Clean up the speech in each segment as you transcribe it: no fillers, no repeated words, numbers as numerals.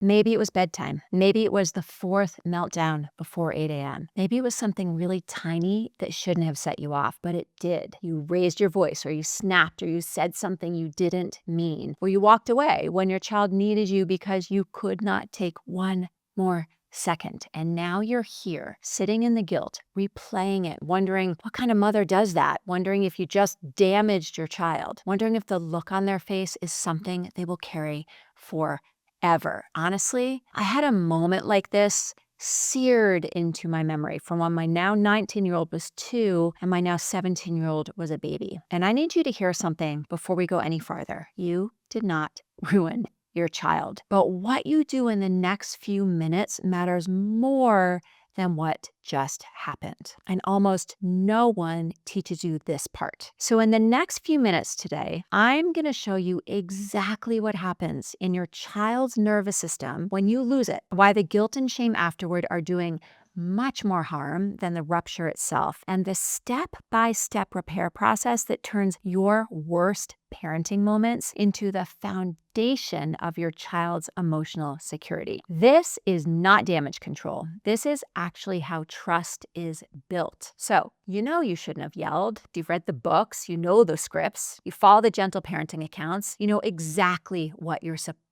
Maybe it was bedtime. Maybe it was the fourth meltdown before 8 a.m. Maybe it was something really tiny that shouldn't have set you off, but it did. You raised your voice, or you snapped, or you said something you didn't mean, or you walked away when your child needed you because you could not take one more second. And now you're here, sitting in the guilt, replaying it, wondering what kind of mother does that, wondering if you just damaged your child, wondering if the look on their face is something they will carry forever. Honestly, I had a moment like this seared into my memory from when my now 19-year-old was 2 and my now 17-year-old was a baby. And I need you to hear something before we go any farther. You did not ruin your child. But what you do in the next few minutes matters more than what just happened. And almost no one teaches you this part. So in the next few minutes today, I'm going to show you exactly what happens in your child's nervous system when you lose it, why the guilt and shame afterward are doing much more harm than the rupture itself, and the step-by-step repair process that turns your worst parenting moments into the foundation of your child's emotional security. This is not damage control. This is actually how trust is built. So, you shouldn't have yelled. You've read the books, you know the scripts, you follow the gentle parenting accounts, you know exactly what you're supposed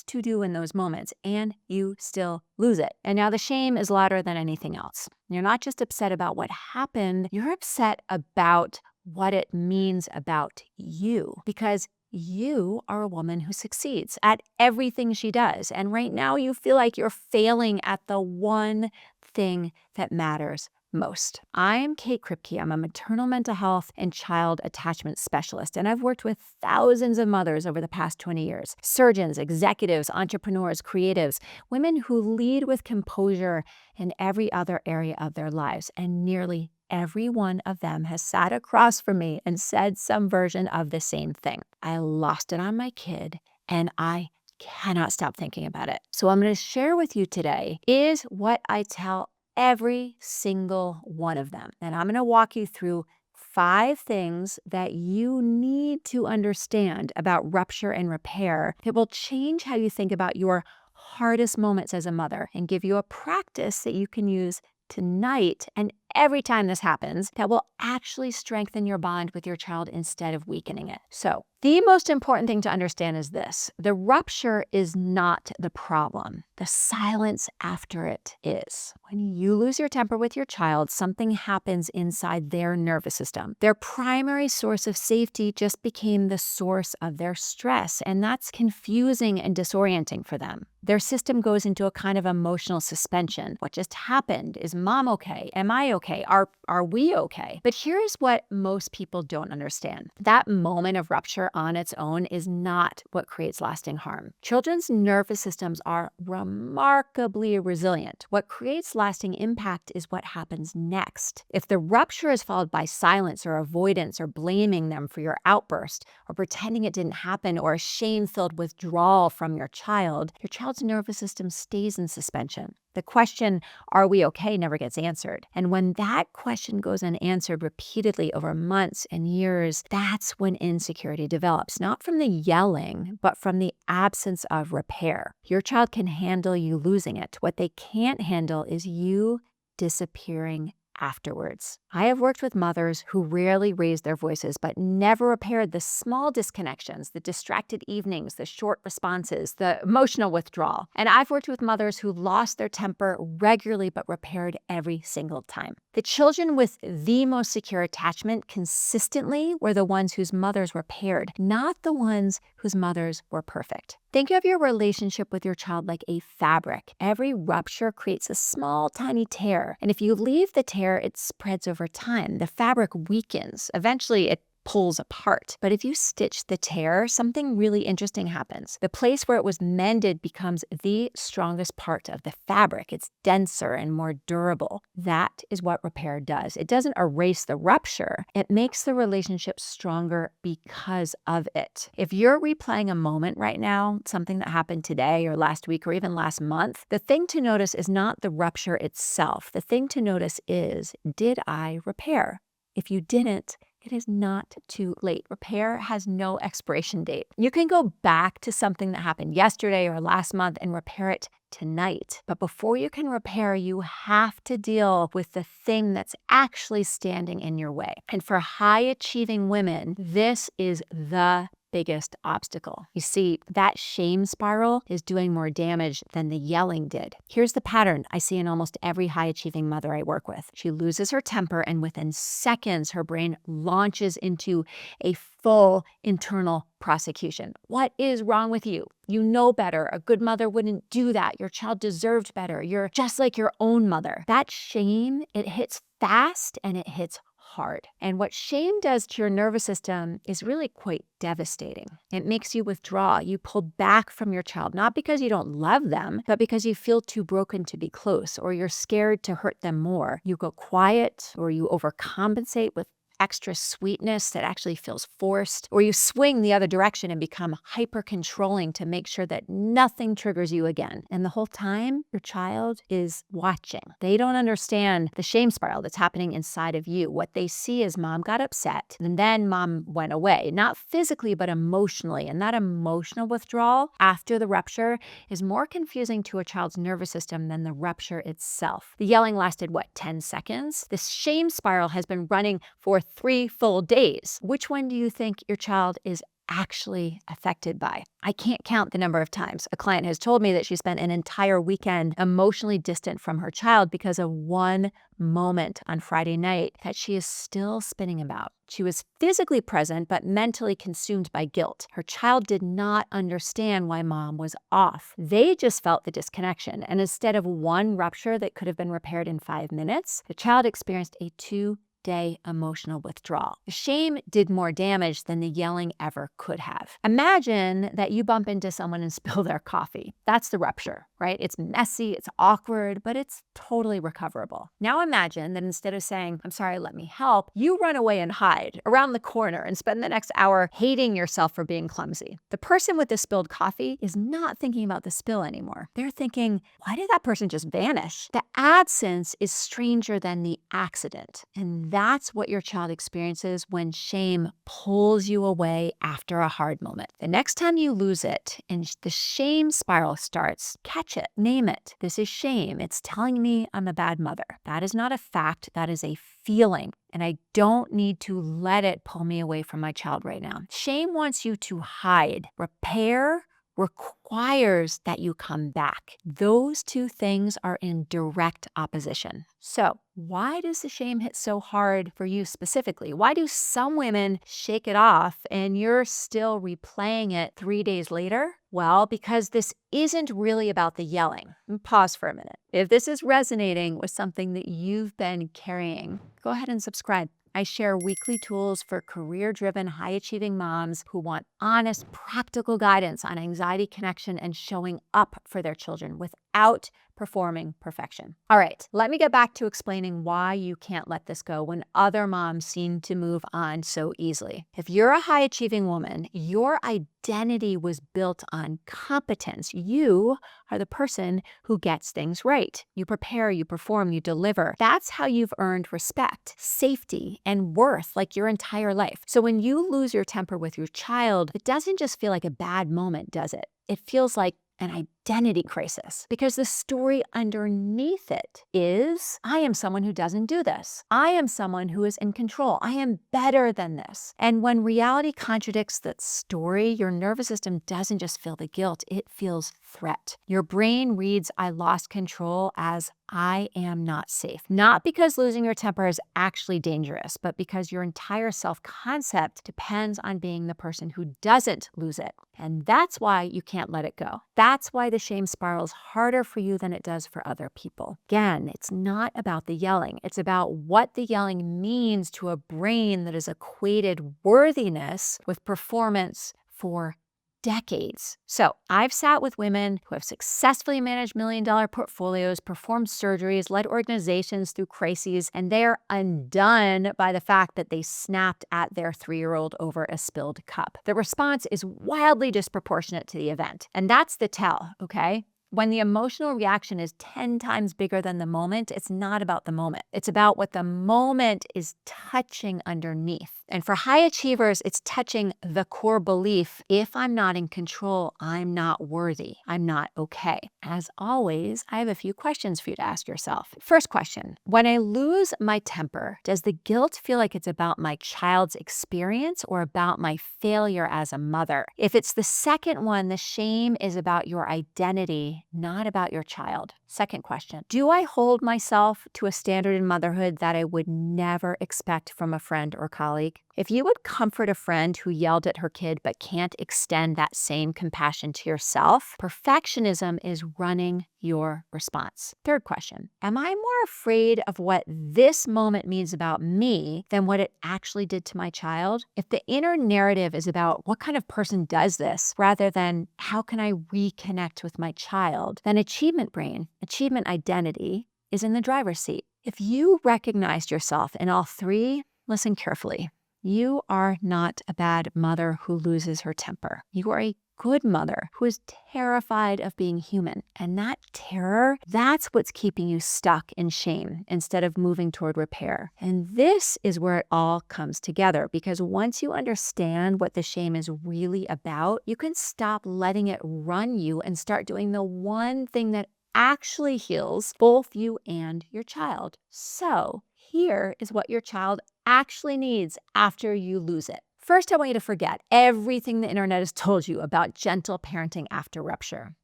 to do in those moments, and you still lose it. And now the shame is louder than anything else. You're not just upset about what happened, you're upset about what it means about you, because you are a woman who succeeds at everything she does. And right now you feel like you're failing at the one thing that matters most. I'm Kate Kripke. I'm a maternal mental health and child attachment specialist, and I've worked with thousands of mothers over the past 20 years. Surgeons, executives, entrepreneurs, creatives, women who lead with composure in every other area of their lives, and nearly every one of them has sat across from me and said some version of the same thing. I lost it on my kid, and I cannot stop thinking about it. So what I'm going to share with you today is what I tell every single one of them. And I'm going to walk you through 5 things that you need to understand about rupture and repair that will change how you think about your hardest moments as a mother, and give you a practice that you can use tonight and every time this happens that will actually strengthen your bond with your child instead of weakening it. So, the most important thing to understand is this: the rupture is not the problem. The silence after it is. When you lose your temper with your child, something happens inside their nervous system. Their primary source of safety just became the source of their stress, and that's confusing and disorienting for them. Their system goes into a kind of emotional suspension. What just happened? Is mom okay? Am I okay? Are we okay? But here's what most people don't understand. That moment of rupture on its own is not what creates lasting harm. Children's nervous systems are remarkably resilient. What creates lasting impact is what happens next. If the rupture is followed by silence or avoidance or blaming them for your outburst or pretending it didn't happen or a shame-filled withdrawal from your child's nervous system stays in suspension. The question, are we okay, never gets answered. And when that question goes unanswered repeatedly over months and years, that's when insecurity develops, not from the yelling, but from the absence of repair. Your child can handle you losing it. What they can't handle is you disappearing afterwards. I have worked with mothers who rarely raised their voices but never repaired the small disconnections, the distracted evenings, the short responses, the emotional withdrawal. And I've worked with mothers who lost their temper regularly but repaired every single time. The children with the most secure attachment consistently were the ones whose mothers repaired, not the ones whose mothers were perfect. Think of your relationship with your child like a fabric. Every rupture creates a small, tiny tear. And if you leave the tear, it spreads over time. The fabric weakens. Eventually, it pulls apart. But if you stitch the tear, something really interesting happens. The place where it was mended becomes the strongest part of the fabric. It's denser and more durable. That is what repair does. It doesn't erase the rupture. It makes the relationship stronger because of it. If you're replaying a moment right now, something that happened today or last week or even last month, the thing to notice is not the rupture itself. The thing to notice is, did I repair? If you didn't, It is not too late. Repair has no expiration date. You can go back to something that happened yesterday or last month and repair it tonight. But before you can repair, you have to deal with the thing that's actually standing in your way. And for high achieving women, this is the biggest obstacle. You see, that shame spiral is doing more damage than the yelling did. Here's the pattern I see in almost every high achieving mother I work with. She loses her temper, and within seconds, her brain launches into a full internal prosecution. What is wrong with you? You know better. A good mother wouldn't do that. Your child deserved better. You're just like your own mother. That shame, it hits fast and it hits hard. And what shame does to your nervous system is really quite devastating. It makes you withdraw. You pull back from your child, not because you don't love them, but because you feel too broken to be close, or you're scared to hurt them more. You go quiet, or you overcompensate with extra sweetness that actually feels forced, or you swing the other direction and become hyper controlling to make sure that nothing triggers you again. And the whole time, your child is watching. They don't understand the shame spiral that's happening inside of you. What they see is mom got upset, and then mom went away, not physically, but emotionally. And that emotional withdrawal after the rupture is more confusing to a child's nervous system than the rupture itself. The yelling lasted, 10 seconds? This shame spiral has been running for 3 full days. Which one do you think your child is actually affected by? I can't count the number of times a client has told me that she spent an entire weekend emotionally distant from her child because of one moment on Friday night that she is still spinning about. She was physically present, but mentally consumed by guilt. Her child did not understand why mom was off. They just felt the disconnection. And instead of one rupture that could have been repaired in 5 minutes, the child experienced a 2-day emotional withdrawal. The shame did more damage than the yelling ever could have. Imagine that you bump into someone and spill their coffee. That's the rupture, right? It's messy, it's awkward, but it's totally recoverable. Now imagine that instead of saying, "I'm sorry, let me help," you run away and hide around the corner and spend the next hour hating yourself for being clumsy. The person with the spilled coffee is not thinking about the spill anymore. They're thinking, why did that person just vanish? The absence is stranger than the accident. And that's what your child experiences when shame pulls you away after a hard moment. The next time you lose it and the shame spiral starts, catch it, name it. This is shame. It's telling me I'm a bad mother. That is not a fact. That is a feeling. And I don't need to let it pull me away from my child right now. Shame wants you to hide. Repair requires that you come back. Those two things are in direct opposition. So why does the shame hit so hard for you specifically? Why do some women shake it off and you're still replaying it 3 days later? Well, because this isn't really about the yelling. Pause for a minute. If this is resonating with something that you've been carrying, go ahead and subscribe. I share weekly tools for career-driven, high-achieving moms who want honest, practical guidance on anxiety, connection, and showing up for their children without performing perfection. All right, let me get back to explaining why you can't let this go when other moms seem to move on so easily. If you're a high-achieving woman, your identity was built on competence. You are the person who gets things right. You prepare, you perform, you deliver. That's how you've earned respect, safety, and worth like your entire life. So when you lose your temper with your child, it doesn't just feel like a bad moment, does it? It feels like an identity crisis, because the story underneath it is, I am someone who doesn't do this. I am someone who is in control. I am better than this. And when reality contradicts that story, your nervous system doesn't just feel the guilt, it feels threat. Your brain reads I lost control as I am not safe. Not because losing your temper is actually dangerous, but because your entire self-concept depends on being the person who doesn't lose it. And that's why you can't let it go. That's why the shame spiral is harder for you than it does for other people. Again, it's not about the yelling. It's about what the yelling means to a brain that has equated worthiness with performance for decades. So I've sat with women who have successfully managed million-dollar portfolios, performed surgeries, led organizations through crises, and they're undone by the fact that they snapped at their 3-year-old over a spilled cup. The response is wildly disproportionate to the event. And that's the tell, okay? When the emotional reaction is 10 times bigger than the moment, it's not about the moment. It's about what the moment is touching underneath. And for high achievers, it's touching the core belief, if I'm not in control, I'm not worthy, I'm not okay. As always, I have a few questions for you to ask yourself. First question, when I lose my temper, does the guilt feel like it's about my child's experience or about my failure as a mother? If it's the second one, the shame is about your identity, not about your child. Second question, do I hold myself to a standard in motherhood that I would never expect from a friend or colleague? If you would comfort a friend who yelled at her kid but can't extend that same compassion to yourself, perfectionism is running your response. Third question, am I more afraid of what this moment means about me than what it actually did to my child? If the inner narrative is about what kind of person does this rather than how can I reconnect with my child, then achievement brain, achievement identity, is in the driver's seat. If you recognized yourself in all three, listen carefully. You are not a bad mother who loses her temper. You are a good mother who is terrified of being human. And that terror, that's what's keeping you stuck in shame instead of moving toward repair. And this is where it all comes together, because once you understand what the shame is really about, you can stop letting it run you and start doing the one thing that actually heals both you and your child. So here is what your child actually needs after you lose it. First, I want you to forget everything the internet has told you about gentle parenting after rupture.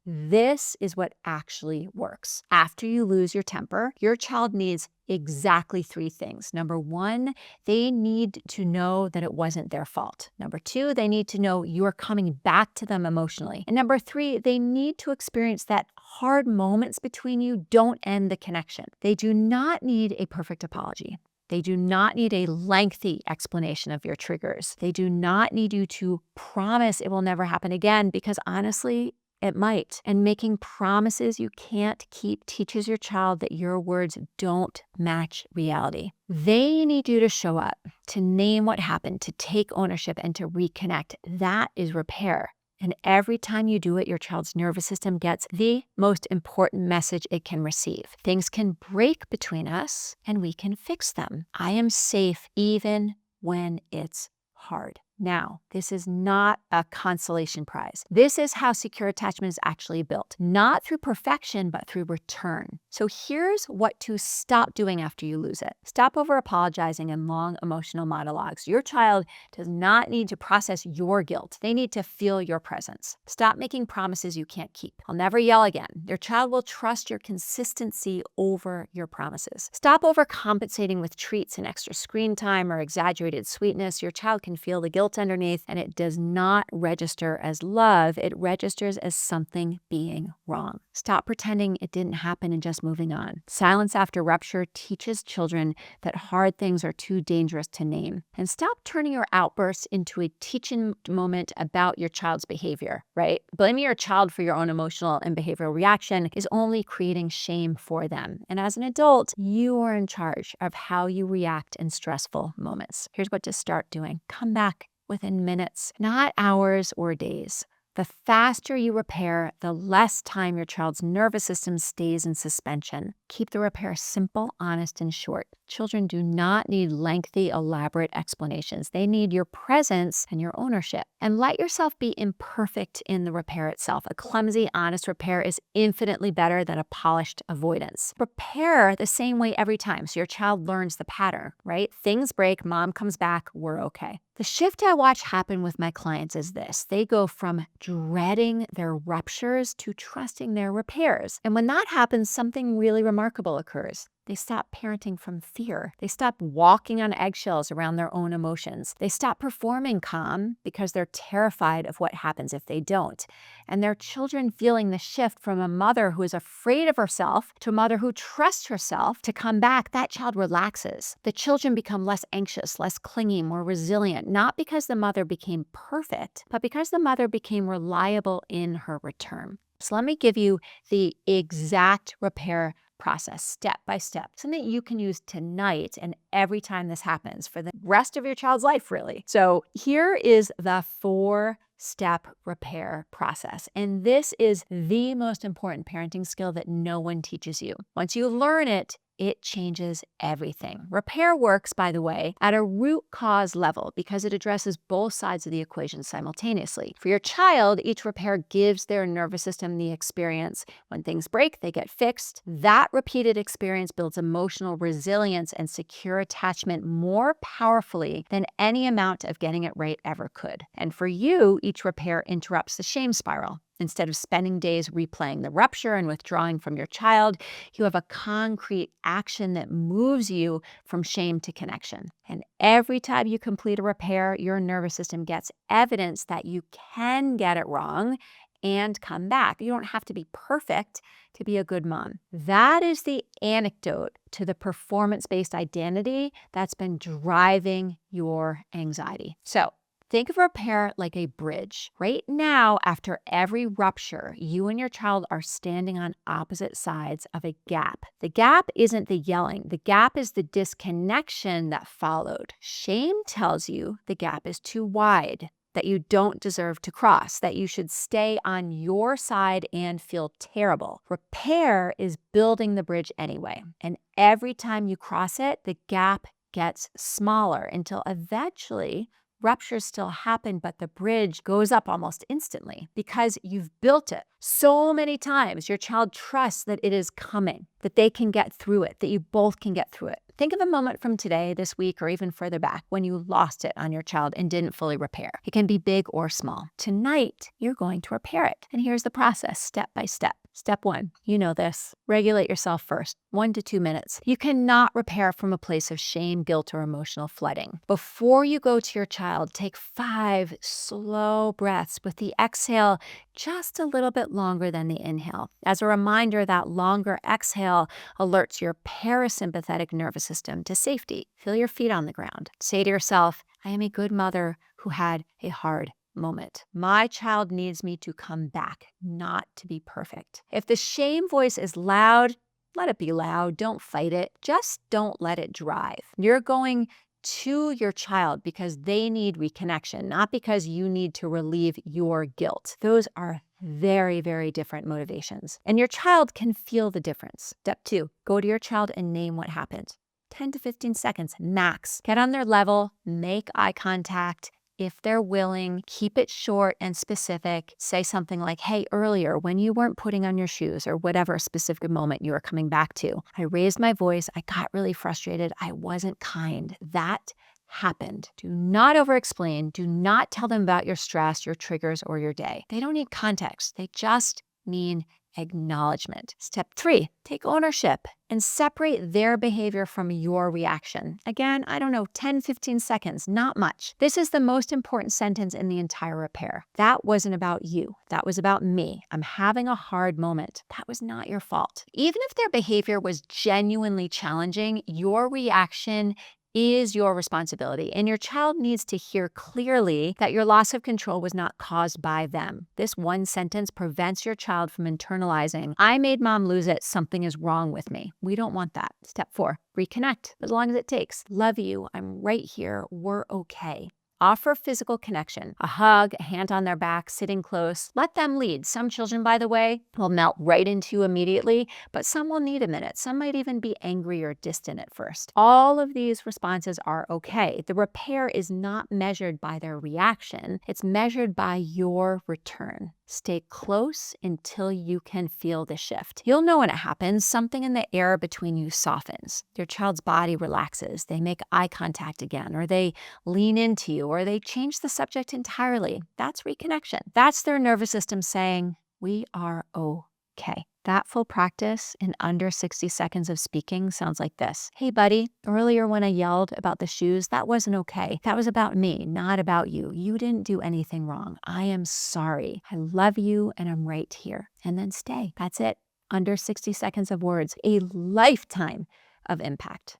This is what actually works. After you lose your temper, your child needs exactly three things. Number one, they need to know that it wasn't their fault. Number two, they need to know you're coming back to them emotionally. And number three, they need to experience that hard moments between you don't end the connection. They do not need a perfect apology. They do not need a lengthy explanation of your triggers. They do not need you to promise it will never happen again, because honestly, it might. And making promises you can't keep teaches your child that your words don't match reality. They need you to show up, to name what happened, to take ownership, and to reconnect. That is repair. And every time you do it, your child's nervous system gets the most important message it can receive. Things can break between us and we can fix them. I am safe even when it's hard. Now, this is not a consolation prize. This is how secure attachment is actually built, not through perfection, but through return. So here's what to stop doing after you lose it. Stop over apologizing in long emotional monologues. Your child does not need to process your guilt. They need to feel your presence. Stop making promises you can't keep. I'll never yell again. Your child will trust your consistency over your promises. Stop overcompensating with treats and extra screen time or exaggerated sweetness. Your child can feel the guilt underneath, and it does not register as love. It registers as something being wrong. Stop pretending it didn't happen and just moving on. Silence after rupture teaches children that hard things are too dangerous to name. And stop turning your outbursts into a teaching moment about your child's behavior, right? Blaming your child for your own emotional and behavioral reaction is only creating shame for them. And as an adult, you are in charge of how you react in stressful moments. Here's what to start doing. Come back within minutes, not hours or days. The faster you repair, the less time your child's nervous system stays in suspension. Keep the repair simple, honest, and short. Children do not need lengthy, elaborate explanations. They need your presence and your ownership. And let yourself be imperfect in the repair itself. A clumsy, honest repair is infinitely better than a polished avoidance. Repair the same way every time so your child learns the pattern, right? Things break, mom comes back, we're okay. The shift I watch happen with my clients is this. They go from dreading their ruptures to trusting their repairs. And when that happens, something really remarkable occurs. They stop parenting from fear. They stop walking on eggshells around their own emotions. They stop performing calm because they're terrified of what happens if they don't. And their children feeling the shift from a mother who is afraid of herself to a mother who trusts herself to come back, that child relaxes. The children become less anxious, less clingy, more resilient, not because the mother became perfect, but because the mother became reliable in her return. So let me give you the exact repair process, step by step, something that you can use tonight and every time this happens for the rest of your child's life, really. So here is the 4 step repair process. And this is the most important parenting skill that no one teaches you. Once you learn it, it changes everything. Repair works, by the way, at a root cause level because it addresses both sides of the equation simultaneously. For your child, each repair gives their nervous system the experience. When things break, they get fixed. That repeated experience builds emotional resilience and secure attachment more powerfully than any amount of getting it right ever could. And for you, each repair interrupts the shame spiral. Instead of spending days replaying the rupture and withdrawing from your child, you have a concrete action that moves you from shame to connection. And every time you complete a repair, your nervous system gets evidence that you can get it wrong and come back. You don't have to be perfect to be a good mom. That is the antidote to the performance-based identity that's been driving your anxiety. So, think of repair like a bridge. Right now, after every rupture, you and your child are standing on opposite sides of a gap. The gap isn't the yelling. The gap is the disconnection that followed. Shame tells you the gap is too wide, that you don't deserve to cross, that you should stay on your side and feel terrible. Repair is building the bridge anyway. And every time you cross it, the gap gets smaller until eventually ruptures still happen, but the bridge goes up almost instantly because you've built it so many times. Your child trusts that it is coming, that they can get through it, that you both can get through it. Think of a moment from today, this week, or even further back when you lost it on your child and didn't fully repair. It can be big or small. Tonight, you're going to repair it. And here's the process, step by step. Step 1, you know this. Regulate yourself first, 1 to 2 minutes. You cannot repair from a place of shame, guilt, or emotional flooding. Before you go to your child, take 5 slow breaths with the exhale just a little bit longer than the inhale. As a reminder, that longer exhale alerts your parasympathetic nervous system to safety. Feel your feet on the ground. Say to yourself, I am a good mother who had a hard moment. My child needs me to come back, not to be perfect. If the shame voice is loud, let it be loud. Don't fight it. Just don't let it drive. You're going to your child because they need reconnection, not because you need to relieve your guilt. Those are very, very different motivations. And your child can feel the difference. Step 2, go to your child and name what happened. 10 to 15 seconds max. Get on their level, make eye contact. If they're willing, keep it short and specific. Say something like, hey, earlier when you weren't putting on your shoes or whatever specific moment you were coming back to, I raised my voice. I got really frustrated. I wasn't kind. That happened. Do not over-explain. Do not tell them about your stress, your triggers, or your day. They don't need context. They just need acknowledgement. Step 3, take ownership and separate their behavior from your reaction. Again, I don't know, 10, 15 seconds, not much. This is the most important sentence in the entire repair. That wasn't about you. That was about me. I'm having a hard moment. That was not your fault. Even if their behavior was genuinely challenging, your reaction is your responsibility, and your child needs to hear clearly that your loss of control was not caused by them. This one sentence prevents your child from internalizing, I made mom lose it, something is wrong with me. We don't want that. Step 4, reconnect as long as it takes. Love you, I'm right here, we're okay. Offer physical connection, a hug, a hand on their back, sitting close. Let them lead. Some children, by the way, will melt right into you immediately, but some will need a minute. Some might even be angry or distant at first. All of these responses are okay. The repair is not measured by their reaction. It's measured by your return. Stay close until you can feel the shift. You'll know when it happens. Something in the air between you softens. Your child's body relaxes. They make eye contact again, or they lean into you, or they change the subject entirely. That's reconnection. That's their nervous system saying, we are okay. That full practice in under 60 seconds of speaking sounds like this. Hey, buddy, earlier when I yelled about the shoes, that wasn't okay. That was about me, not about you. You didn't do anything wrong. I am sorry. I love you and I'm right here. And then stay. That's it. Under 60 seconds of words, a lifetime of impact.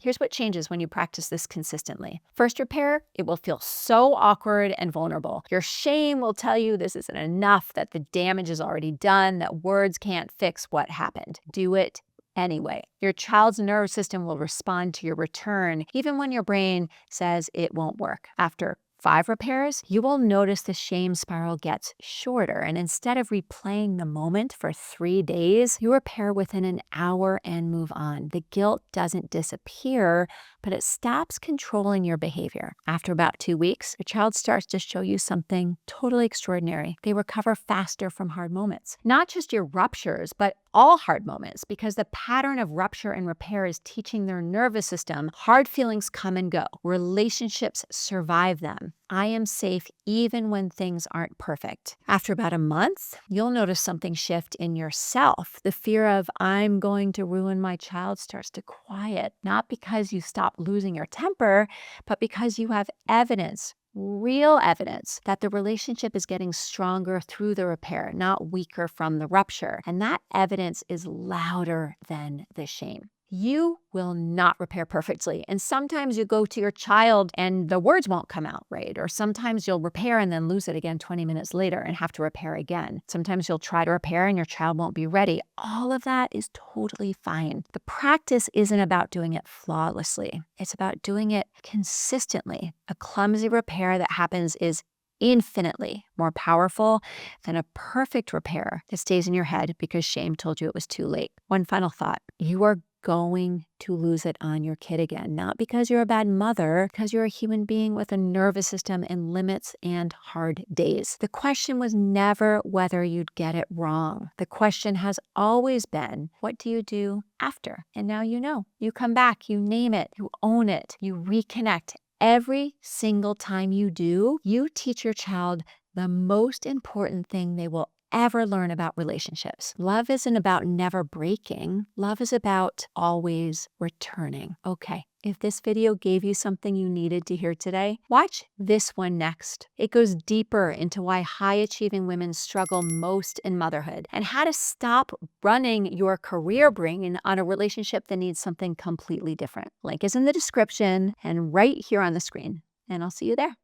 Here's what changes when you practice this consistently. First repair, it will feel so awkward and vulnerable. Your shame will tell you this isn't enough, that the damage is already done, that words can't fix what happened. Do it anyway. Your child's nervous system will respond to your return, even when your brain says it won't work. After 5 repairs, you will notice the shame spiral gets shorter. And instead of replaying the moment for 3 days, you repair within an hour and move on. The guilt doesn't disappear, but it stops controlling your behavior. After about 2 weeks, your child starts to show you something totally extraordinary. They recover faster from hard moments. Not just your ruptures, but all hard moments, because the pattern of rupture and repair is teaching their nervous system hard feelings come and go. Relationships survive them. I am safe even when things aren't perfect. After about a month, you'll notice something shift in yourself. The fear of I'm going to ruin my child starts to quiet, not because you stop losing your temper, but because you have evidence, real evidence, that the relationship is getting stronger through the repair, not weaker from the rupture. And that evidence is louder than the shame. You will not repair perfectly. And sometimes you go to your child and the words won't come out right. Or sometimes you'll repair and then lose it again 20 minutes later and have to repair again. Sometimes you'll try to repair and your child won't be ready. All of that is totally fine. The practice isn't about doing it flawlessly. It's about doing it consistently. A clumsy repair that happens is infinitely more powerful than a perfect repair that stays in your head because shame told you it was too late. One final thought. You are going to lose it on your kid again, not because you're a bad mother, because you're a human being with a nervous system and limits and hard days. The question was never whether you'd get it wrong. The question has always been, what do you do after? And now you know. You come back, you name it, you own it, you reconnect. Every single time you do, you teach your child the most important thing they will ever learn about relationships. Love isn't about never breaking. Love is about always returning. Okay, if this video gave you something you needed to hear today, watch this one next. It goes deeper into why high-achieving women struggle most in motherhood and how to stop running your career brain on a relationship that needs something completely different. Link is in the description and right here on the screen. And I'll see you there.